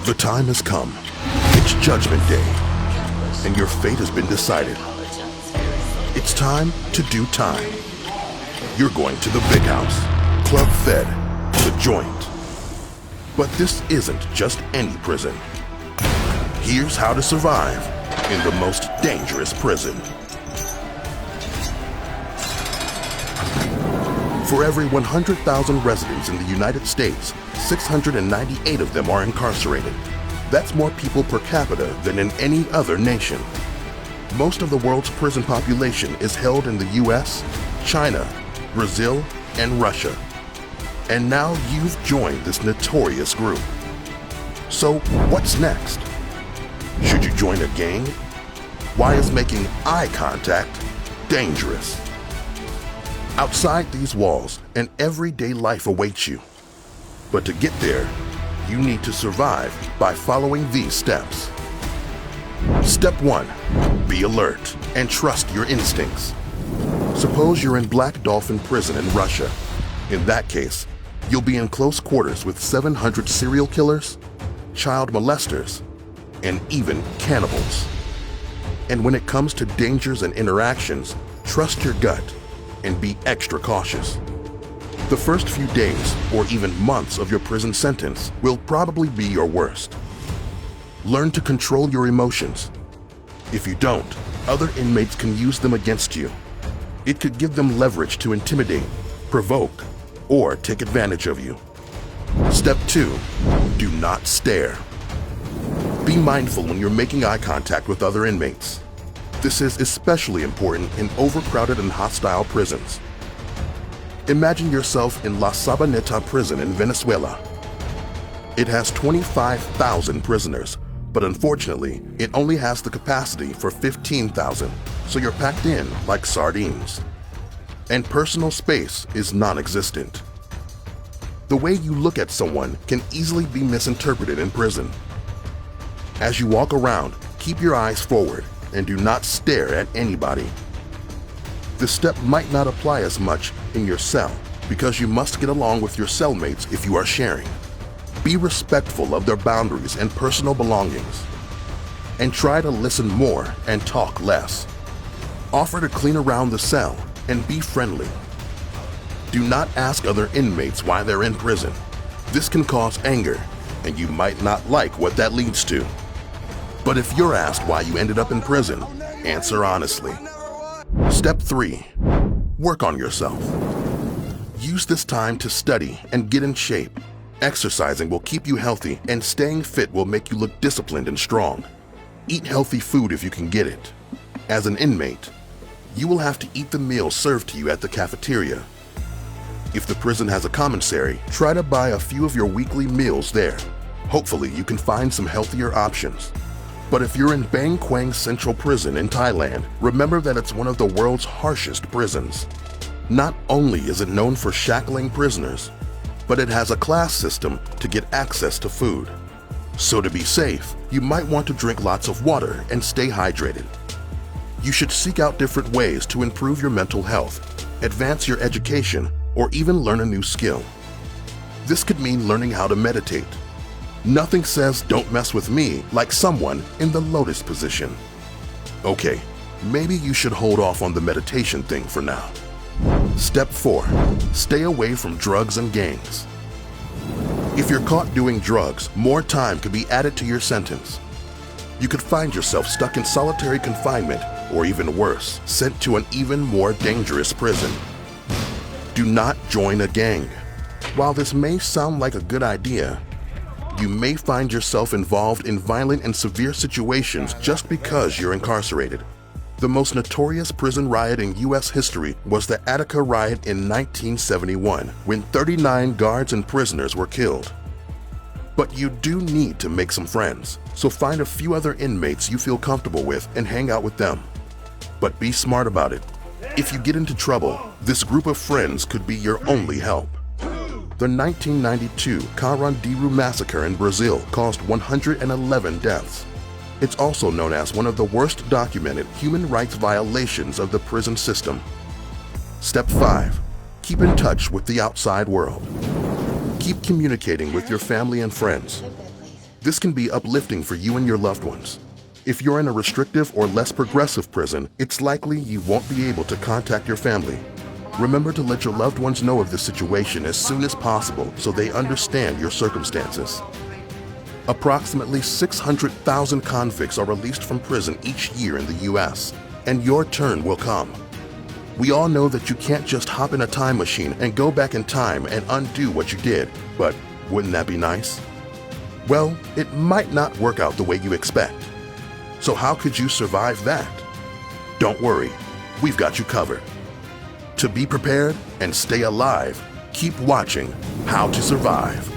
The time has come. It's Judgment Day, and your fate has been decided. It's time to do time. You're going to the Big House, Club Fed, the Joint. But this isn't just any prison. Here's how to survive in the most dangerous prison. For every 100,000 residents in the United States, 698 of them are incarcerated. That's more people per capita than in any other nation. Most of the world's prison population is held in the US, China, Brazil, and Russia. And now you've joined this notorious group. So what's next? Should you join a gang? Why is making eye contact dangerous? Outside these walls, an everyday life awaits you. But to get there, you need to survive by following these steps. Step 1. Be alert and trust your instincts. Suppose you're in Black Dolphin Prison in Russia. In that case, you'll be in close quarters with 700 serial killers, child molesters, and even cannibals. And when it comes to dangers and interactions, trust your gut and be extra cautious. The first few days or even months of your prison sentence will probably be your worst. Learn to control your emotions. If you don't, other inmates can use them against you. It could give them leverage to intimidate, provoke, or take advantage of you. Step 2. Do not stare. Be mindful when you're making eye contact with other inmates. This is especially important in overcrowded and hostile prisons. Imagine yourself in La Sabaneta prison in Venezuela. It has 25,000 prisoners, but unfortunately, it only has the capacity for 15,000, so you're packed in like sardines. And personal space is non-existent. The way you look at someone can easily be misinterpreted in prison. As you walk around, keep your eyes forward and do not stare at anybody. This step might not apply as much in your cell because you must get along with your cellmates if you are sharing. Be respectful of their boundaries and personal belongings. And try to listen more and talk less. Offer to clean around the cell and be friendly. Do not ask other inmates why they're in prison. This can cause anger, and you might not like what that leads to. But if you're asked why you ended up in prison, answer honestly. Step 3. Work on yourself. Use this time to study and get in shape. Exercising will keep you healthy, and staying fit will make you look disciplined and strong. Eat healthy food if you can get it. As an inmate, you will have to eat the meals served to you at the cafeteria. If the prison has a commissary, try to buy a few of your weekly meals there. Hopefully, you can find some healthier options. But if you're in Bang Kwang Central Prison in Thailand, remember that it's one of the world's harshest prisons. Not only is it known for shackling prisoners, but it has a class system to get access to food. So to be safe, you might want to drink lots of water and stay hydrated. You should seek out different ways to improve your mental health, advance your education, or even learn a new skill. This could mean learning how to meditate. Nothing says "don't mess with me" like someone in the lotus position. Okay, maybe you should hold off on the meditation thing for now. Step 4. Stay away from drugs and gangs. If you're caught doing drugs, more time could be added to your sentence. You could find yourself stuck in solitary confinement, or even worse, sent to an even more dangerous prison. Do not join a gang. While this may sound like a good idea, you may find yourself involved in violent and severe situations just because you're incarcerated. The most notorious prison riot in US history was the Attica riot in 1971, when 39 guards and prisoners were killed. But you do need to make some friends, so find a few other inmates you feel comfortable with and hang out with them. But be smart about it. If you get into trouble, this group of friends could be your only help. The 1992 Carandiru massacre in Brazil caused 111 deaths. It's also known as one of the worst documented human rights violations of the prison system. Step 5. Keep in touch with the outside world. Keep communicating with your family and friends. This can be uplifting for you and your loved ones. If you're in a restrictive or less progressive prison, it's likely you won't be able to contact your family. Remember to let your loved ones know of the situation as soon as possible so they understand your circumstances. Approximately 600,000 convicts are released from prison each year in the US, and your turn will come. We all know that you can't just hop in a time machine and go back in time and undo what you did, but wouldn't that be nice? Well, it might not work out the way you expect. So how could you survive that? Don't worry, we've got you covered. To be prepared and stay alive, keep watching How to Survive.